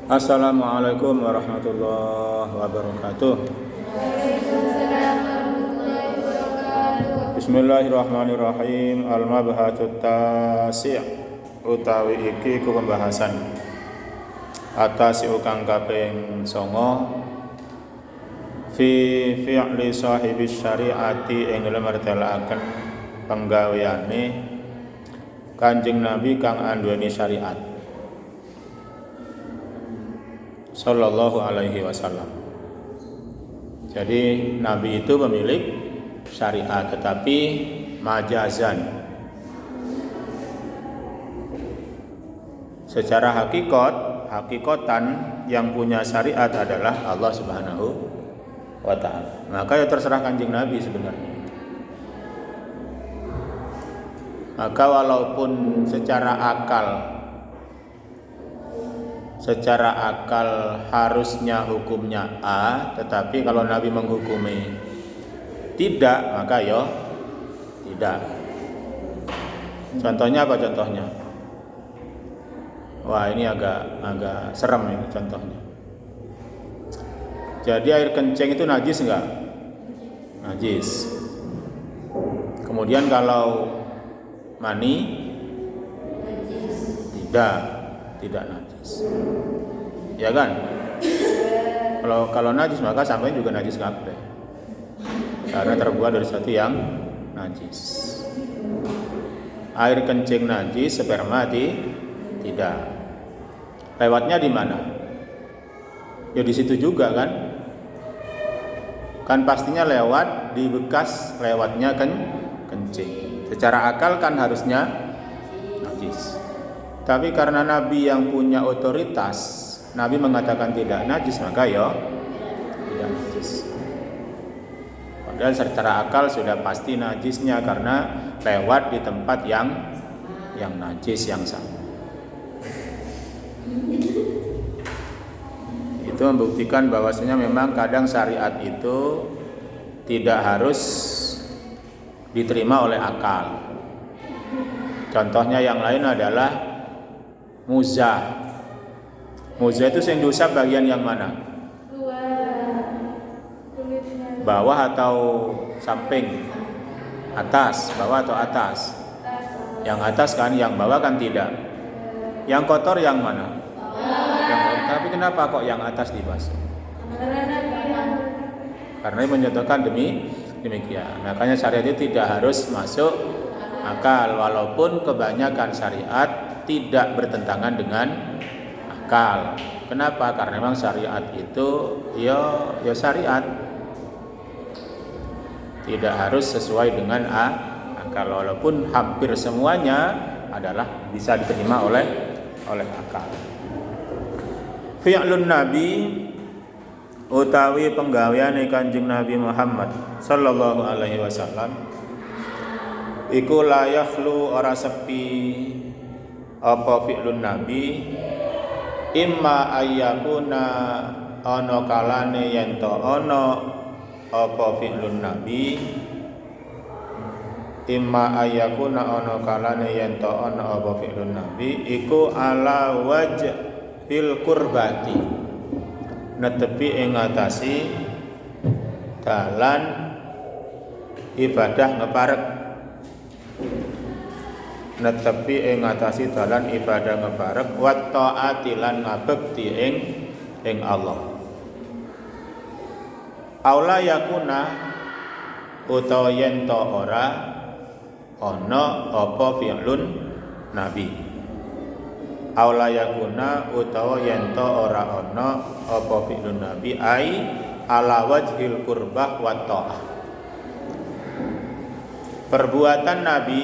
Assalamualaikum warahmatullahi wabarakatuh. Bismillahirrahmanirrahim. Al-mabhatut tasi' utawi iki ku pembahasan atas kang kaping 9 fi fi'li sahibi syariati ing dalem martelaken penggaweane Kanjeng Nabi kang anduweni syariat sallallahu alaihi wasallam. Jadi Nabi itu pemilik syariat, tetapi majazan. Secara hakikatan yang punya syariat adalah Allah Subhanahu wa ta'ala. Maka ya terserah Kanjeng Nabi sebenarnya. Maka walaupun secara akal harusnya hukumnya A, tetapi kalau Nabi menghukumi tidak, maka ya tidak. Contohnya apa contohnya? Wah, ini agak serem ini contohnya. Jadi air kencing itu najis enggak? Najis. Kemudian kalau mani tidak najis. Ya kan? Kalau najis maka sampai juga najis kabeh. Karena terbuat dari sesuatu yang najis. Air kencing najis, sperma tidak. Lewatnya di mana? Ya di situ juga kan? Kan pastinya lewat di bekas lewatnya kencing. Secara akal kan harusnya najis. Tapi karena Nabi yang punya otoritas, Nabi mengatakan tidak najis, maka ya tidak najis. Padahal secara akal sudah pasti najisnya karena lewat di tempat yang najis yang sama. Itu membuktikan bahwasanya memang kadang syariat itu tidak harus diterima oleh akal. Contohnya yang lain adalah muzah itu sing diusap bagian yang mana? Bawah atau samping? Atas, bawah atau atas? Yang atas kan, yang bawah kan tidak. Yang kotor yang mana? Tapi kenapa kok yang atas dibasuh? Karena mencontohkan demikian. Makanya syariat itu tidak harus masuk akal, walaupun kebanyakan syariat tidak bertentangan dengan akal. Kenapa? Karena memang syariat itu ya syariat. Tidak harus sesuai dengan akal, walaupun hampir semuanya adalah bisa diterima oleh akal. Fi'lun Nabi utawi penggaweane Kanjeng Nabi Muhammad sallallahu alaihi wasallam iku la yakhlu ora sepi apa fi'lun Nabi imma ayyakuna ana kalane yen to ana apa fi'lun Nabi imma ayyakuna ana kalane yen to ana apa fi'lun Nabi iku ala wajhil qurbati netepi ing ngatasi dalan ibadah ngeparek netepi ing ngatasi dalan ibadah ngeparek wa taati lan ngabekti ing Allah. Aula yakuna utawa yen to ora ana apa fi'lun Nabi. Aula yakuna utawa yen to ora ana apa fi'lun Nabi ai ala wajhil qurbah wa ta'ah. Perbuatan Nabi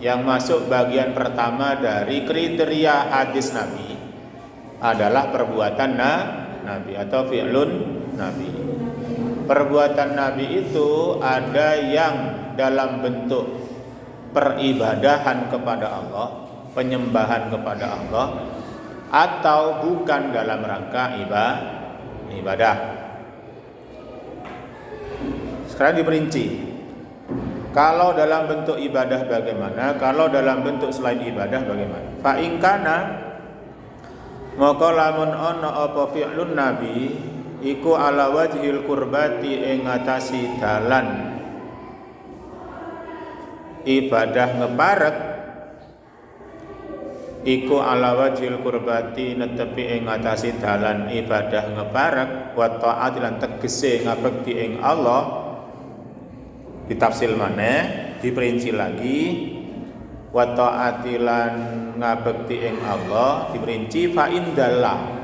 yang masuk bagian pertama dari kriteria hadis Nabi adalah perbuatan Nabi atau fi'lun Nabi. Perbuatan Nabi itu ada yang dalam bentuk peribadahan kepada Allah, penyembahan kepada Allah, atau bukan dalam rangka ibadah. Sekarang diperinci. Kalau dalam bentuk ibadah bagaimana? Kalau dalam bentuk selain ibadah bagaimana? Fa in kana Maka lamun ana apa fi'lun nabi iku ala wajhil qurbati ing ngatasi dalan ibadah ngeparek, iku ala wajhil qurbati netepi ing ngatasi dalan ibadah ngeparek, wa ta'at lan tegese ngabekti ing Allah. Ditafsir maneh, diperinci lagi, wa ta'ati lan ngabekti ing Allah, diperinci fa indallah.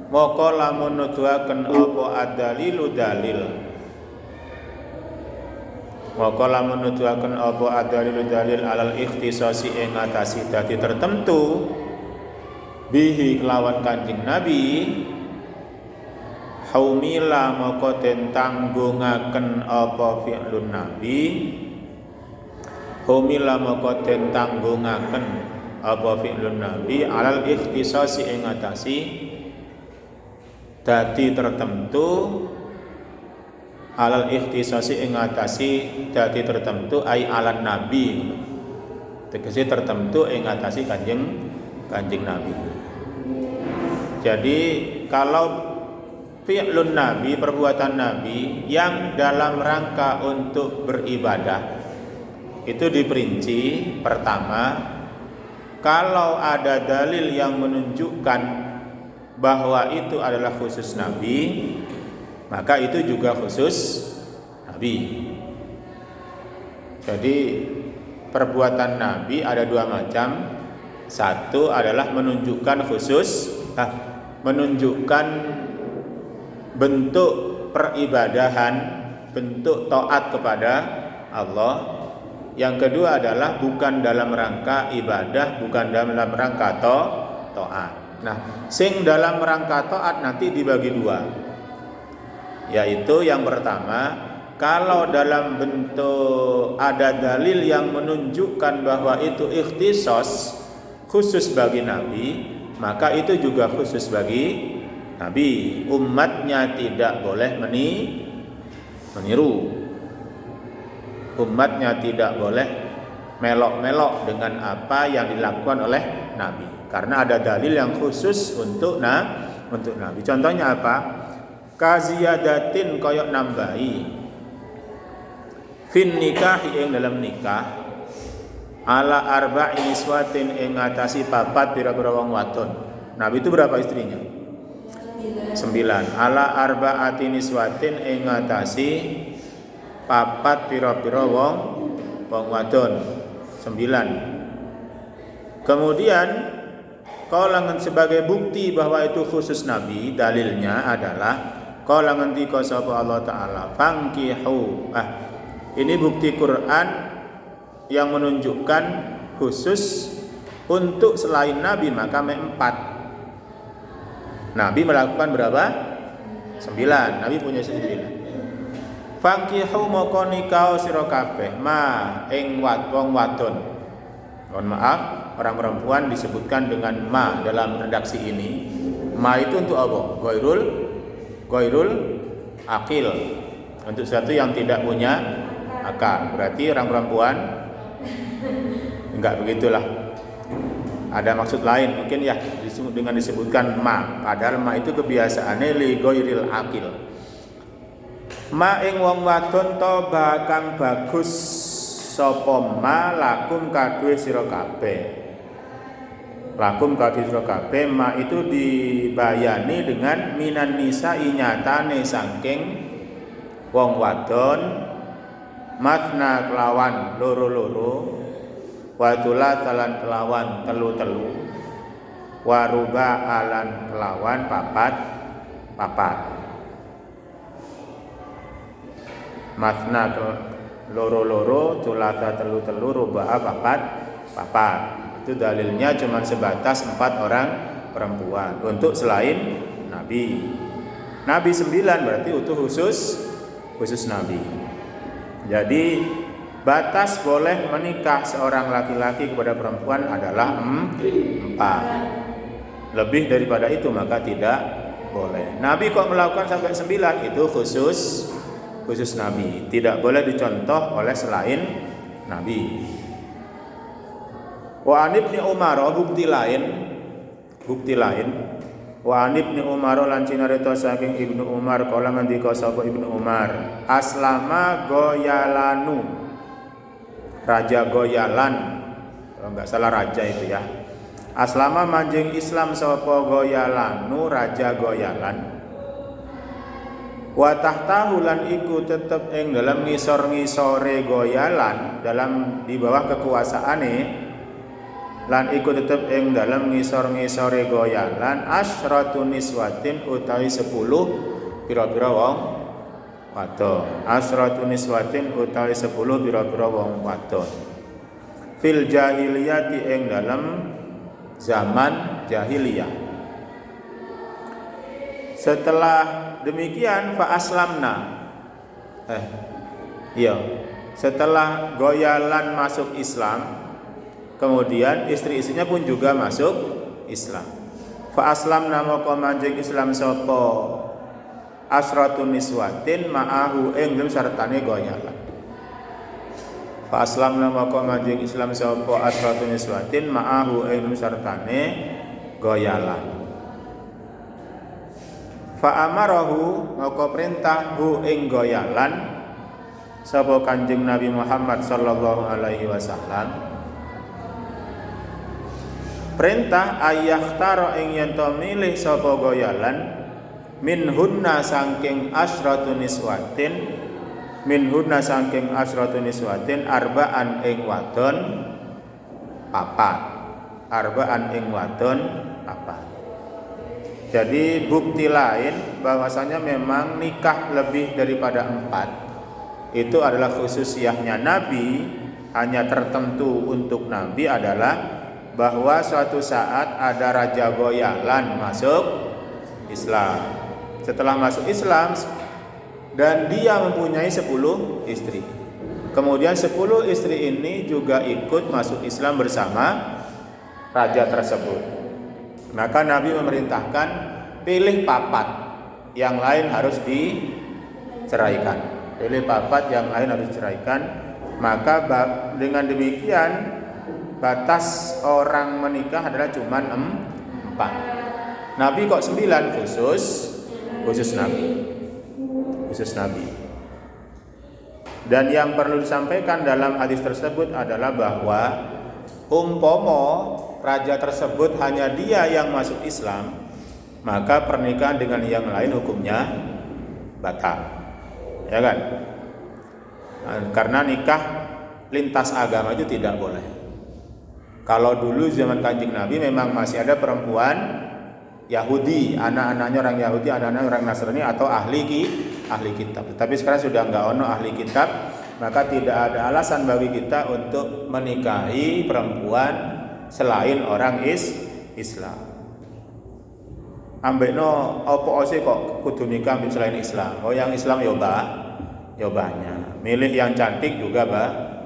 Maka lamun nuduhaken apa adalilu dalil, maka lamun nuduhaken apa adalilu dalil alal ikhtisasi ing ngatasi dadi tertentu bihi kelawan Kanjeng Nabi, haumila maka den tanggungaken apa fi'lun nabi, haumila maka den tanggungaken apa fi'lun nabi alal ikhtisasi ing ngatasi dadi tertentu, alal ikhtisasi ing ngatasi dadi tertentu ai alan nabi, tegese tertentu ing ngatasi kanjeng Nabi. Jadi kalau fi'lun nabi, perbuatan nabi yang dalam rangka untuk beribadah itu diperinci, pertama, kalau ada dalil yang menunjukkan bahwa itu adalah khusus nabi, maka itu juga khusus nabi. Jadi perbuatan nabi ada dua macam. Satu adalah menunjukkan khusus, menunjukkan bentuk peribadahan, bentuk taat kepada Allah. Yang kedua adalah bukan dalam rangka ibadah, bukan dalam rangka taat. Nah, sing dalam rangka taat nanti dibagi dua. Yaitu yang pertama, kalau dalam bentuk ada dalil yang menunjukkan bahwa itu ikhtisos, khusus bagi Nabi, maka itu juga khusus bagi Nabi. Umatnya tidak boleh meniru. Umatnya tidak boleh melok-melok dengan apa yang dilakukan oleh Nabi, karena ada dalil yang khusus untuk Nabi. Contohnya apa? Kaziyadatin koyok nambahi fin nikah ing dalam nikah ala arba'in niswatin ing ngatasi papat pira-pira wong wadon. Nabi itu berapa istrinya? 9. Ala arba'ati niswatin ing ngatasi papat pira-pira wong wadon. 9. Kemudian kaulangan sebagai bukti bahwa itu khusus Nabi, dalilnya adalah kaulangan tika sapa Allah Ta'ala fankihu. Ini bukti Quran yang menunjukkan khusus untuk selain Nabi, maka 4. Nabi melakukan berapa? 9. Nabi punya 9. Fankihu moko nikah sira kabeh ma ing wong wadon. Mohon maaf, orang perempuan disebutkan dengan ma dalam redaksi ini. Ma itu untuk apa? Ghairul akil, untuk sesuatu yang tidak punya akal. Berarti orang perempuan enggak begitulah. Ada maksud lain mungkin ya dengan disebutkan ma. Padahal ma itu kebiasaannya li ghairil akil. Ma ing wong wadon toba kang bagus sapa ma lakum kadue sira kabeh. Lakum kadue sira kabeh ma itu dibayani dengan minan nisa nyatane saking wong wadon matna kelawan loro-loro, wadula talan kelawan telu-telu, waruba alan kelawan papat. Matna loro-loro, tulata telu-telu, ruba papat. Itu dalilnya cuma sebatas 4 orang perempuan untuk selain Nabi. Nabi 9 berarti itu khusus Nabi. Jadi batas boleh menikah seorang laki-laki kepada perempuan adalah 4. Lebih daripada itu maka tidak boleh. Nabi kok melakukan sampai 9, itu khusus Nabi, tidak boleh dicontoh oleh selain Nabi. Wa an Ibnu Umar, bukti lain bukti lain. Wa Ibnu Umar lan cinarita saking Ibnu Umar kala ngendika sapa Ibnu Umar, aslama Goyalanu, Raja Goyalan, kalau enggak salah raja itu ya. Aslama manjing Islam sapa Goyalanu, Raja Goyalan. Wa tahtahu lan iku tetep ing dalam ngisor-ngisore Goyalan, dalam di bawah kekuasaane, lan iku tetep ing dalam ngisor-ngisore Goyalan asyratu niswatin utawi 10 pira-pira wong wadon. Asyratu niswatin utawi 10 pira-pira wong wadon. Fil jahiliyati ing dalam zaman jahiliyah. Setelah demikian fa aslamna. Setelah Goyalan masuk Islam, kemudian istri-istrinya pun juga masuk Islam. Fa aslamna maka manjing Islam sapa asratun niswatin ma'ahu ing dalem sartane Goyalan. Fa aslamna maka manjing Islam sapa asratun niswatin ma'ahu ing dalem sartane Goyalan. Fa amarahu maka perintah hu ing Goyalan sapa Kanjeng Nabi Muhammad sallallahu alaihi wasallam, perintah ayyahtara ing yen to milih sapa Goyalan minhunna saking asratun niswatin, minhunna saking asratun niswatin arba'an ing wadon papat, arba'an ing wadon papat. Jadi bukti lain bahwasanya memang nikah lebih daripada 4 itu adalah khususiyahnya Nabi, hanya tertentu untuk Nabi adalah bahwa suatu saat ada Raja Goyalan masuk Islam. Setelah masuk Islam dan dia mempunyai 10 istri. Kemudian 10 istri ini juga ikut masuk Islam bersama raja tersebut. Maka Nabi memerintahkan pilih papat, yang lain harus diceraikan. Pilih papat, yang lain harus diceraikan. Maka dengan demikian batas orang menikah adalah cuma 4. Nabi kok 9 khusus Nabi. Dan yang perlu disampaikan dalam hadis tersebut adalah bahwa umpomo raja tersebut hanya dia yang masuk Islam, maka pernikahan dengan yang lain hukumnya batal, ya kan? Karena nikah lintas agama itu tidak boleh. Kalau dulu zaman Kanjeng Nabi memang masih ada perempuan Yahudi, anak-anaknya orang Yahudi, anak-anaknya orang Nasrani atau ahli kitab. Tapi sekarang sudah enggak ono ahli kitab, maka tidak ada alasan bagi kita untuk menikahi perempuan selain orang Islam. Ambekno apa sih kok kudu nikah selain Islam? Oh, yang Islam ya banyak. Milih yang cantik juga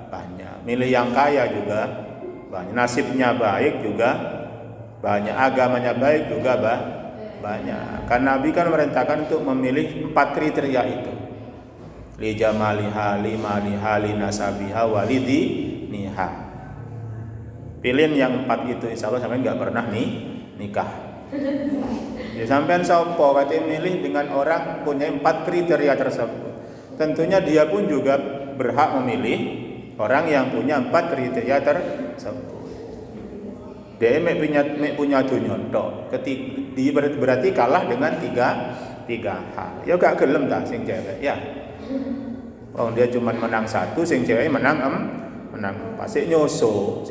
banyak. Milih yang kaya juga banyak. Nasibnya baik juga banyak. Agamanya baik juga banyak. Karena Nabi kan merintahkan untuk memilih 4 kriteria itu. Li jamaliha, li maliha, li nasabiha, walidi niha. Pilih yang 4 itu, insya Allah sampai nggak pernah nikah. Ya, sampean sopo katanya milih dengan orang punya 4 kriteria tersebut. Tentunya dia pun juga berhak memilih orang yang punya 4 kriteria tersebut. Dia punya dunia tok. Dia berarti kalah dengan tiga hal. Ya gak gelem dah sing cewek ya. Oh, dia cuma menang 1, sing cewek menang 4. Sik nyusu.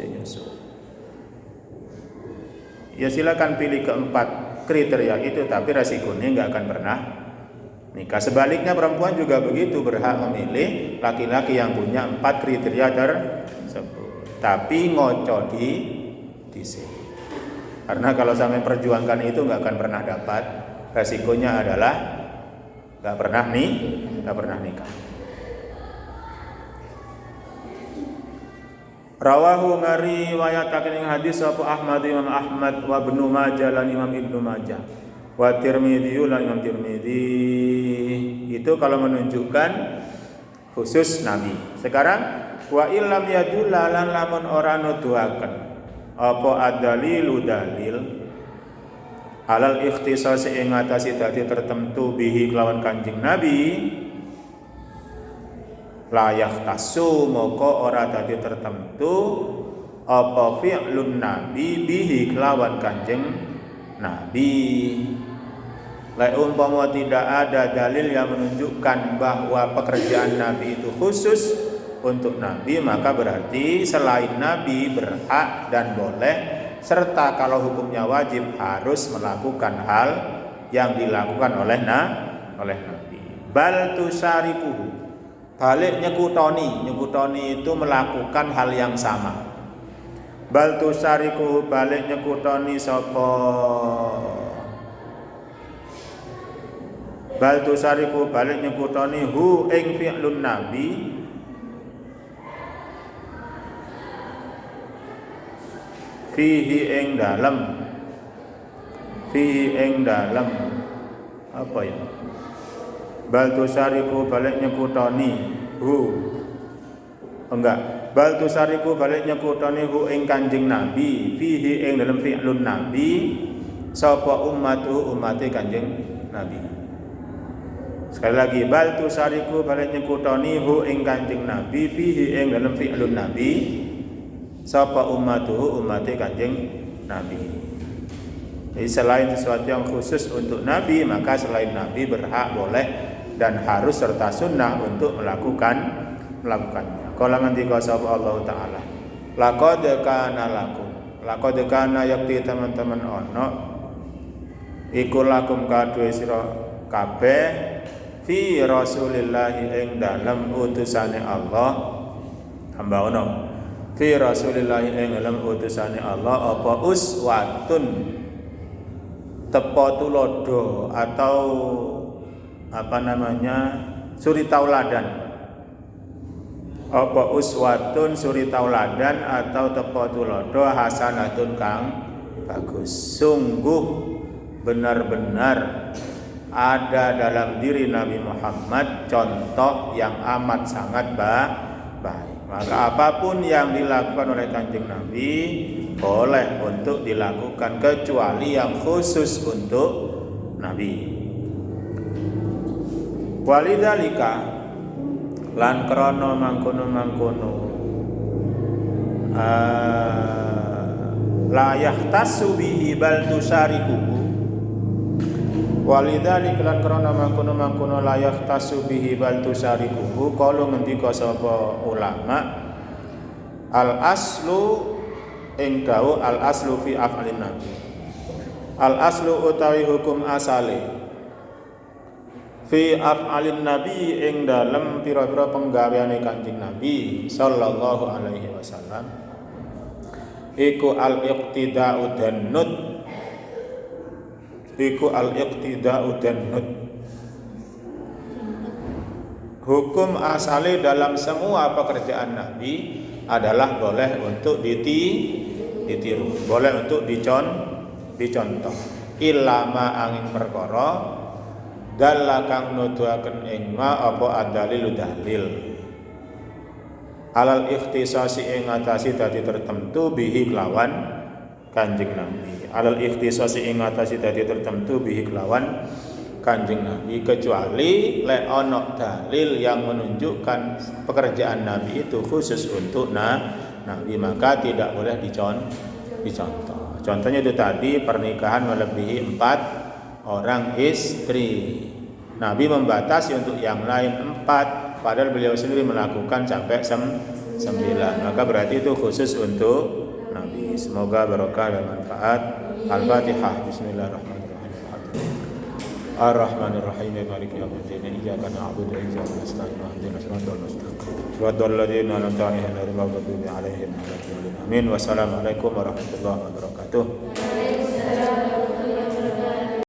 Ya silakan pilih keempat kriteria itu, tapi resikonya nggak akan pernah nikah. Sebaliknya perempuan juga begitu, berhak memilih laki-laki yang punya 4 kriteria tersebut. Tapi ngoco di sini. Karena kalau sampai perjuangkan itu nggak akan pernah dapat. Resikonya adalah nggak pernah nikah. Rawahu ngari wayataken ing hadis sapa Ahmad Imam Ahmad wa Ibnu Majah lan Imam Ibnu Majah wa Tirmidzi lan Imam Tirmidzi. Itu kalau menunjukkan khusus Nabi. Sekarang wa illam yadulla lan lamun ora nuduhaken apa ad-dalilu dalil alal ikhtisas ing ngatasi dadi tertentu bihi kelawan Kanjeng Nabi layak tasu moko ora dadi tertentu apa fi'lun nabi bihi kelawan Kanjeng Nabi. Lai umpama tidak ada dalil yang menunjukkan bahwa pekerjaan Nabi itu khusus untuk Nabi, maka berarti selain Nabi berhak dan boleh, serta kalau hukumnya wajib harus melakukan hal yang dilakukan oleh Nabi. Bal tusarikuhu, balik nyekutoni itu melakukan hal yang sama. Bal tusarikuhu, balik nyekutoni sapa bal tusariku balik nyekutoni hu ing fi'lun nabi fihi ing dalam apa ya, bal tusariku balik nyekutoni hu enggak, bal tusariku balik nyekutoni hu ing Kanjeng Nabi fihi ing dalam fi'lun nabi sapa ummatu umate Kanjeng Nabi. Sekali lagi, bal tusariku balik nyekutoni hu ing Kanjeng Nabi fihi ing dalam fi'lun nabi sapa ummatuhu umate Kanjeng Nabi. Jadi selain sesuatu yang khusus untuk Nabi, maka selain Nabi berhak, boleh dan harus serta sunnah untuk melakukannya. Kala ngendika sapa Allah taala, laqad kana yakti teman-teman ono iku lakum kadue sira kabeh fi rasulillahi ing dalam utusane Allah, hamba ono fi rasulillahi ing dalam utusane Allah apa uswatun tepo tulodo atau suri tauladan, apa uswatun suri tauladan atau tepo tulodo hasanatun kang bagus. Sungguh benar-benar ada dalam diri Nabi Muhammad contoh yang amat sangat baik. Maka apapun yang dilakukan oleh Kanjeng Nabi boleh untuk dilakukan kecuali yang khusus untuk Nabi. Walidzalika lan krana mangkono la yahtassu bihi bal tusarikuhu. Walidzalika lan krana mangkono la yahtassu bihi bal tusarikuhu. Kalau ngendika sapa ulama, al aslu ing dawuh al aslu fi af'alin nabi, al aslu utawi hukum asale fi af'alin nabi ing dalem pira-pira penggaweane Kanjeng Nabi sallallahu alaihi wasallam iku al iqtida'u dannut, iku al iqtida'u dannut. Hukum asale dalam semua pekerjaan Nabi adalah boleh untuk ditiru, boleh untuk dicontoh. Ilama angin perkara dalla kang nuduhaken ing ma apa adalilu dalil alal ikhtisasi ing ngatasi dadi tertentu bihi kelawan Kanjeng Nabi. Alal ikhtisasi ing ngatasi dadi tertentu bihi kelawan Kanjeng Nabi, kecuali lek ana dalil yang menunjukkan pekerjaan Nabi itu khusus untuk Nabi, maka tidak boleh dicontoh. Contohnya itu tadi pernikahan melebihi 4 orang istri. Nabi membatasi untuk yang lain 4, padahal beliau sendiri melakukan sampai 9. Maka berarti itu khusus untuk Nabi. Semoga barokah dan manfaat. Al-Fatihah. Bismillahirrahmanirrahim. Ar-Rahmanir-Rahim. Maliki yaumiddin. Iyyaka na'budu wa iyyaka nasta'in. Ihdinas siratal mustaqim. Shiratal ladzina an'amta 'alaihim ghairil maghdubi 'alaihim waladdallin. Amin. Wassalamualaikum warahmatullahi wabarakatuh.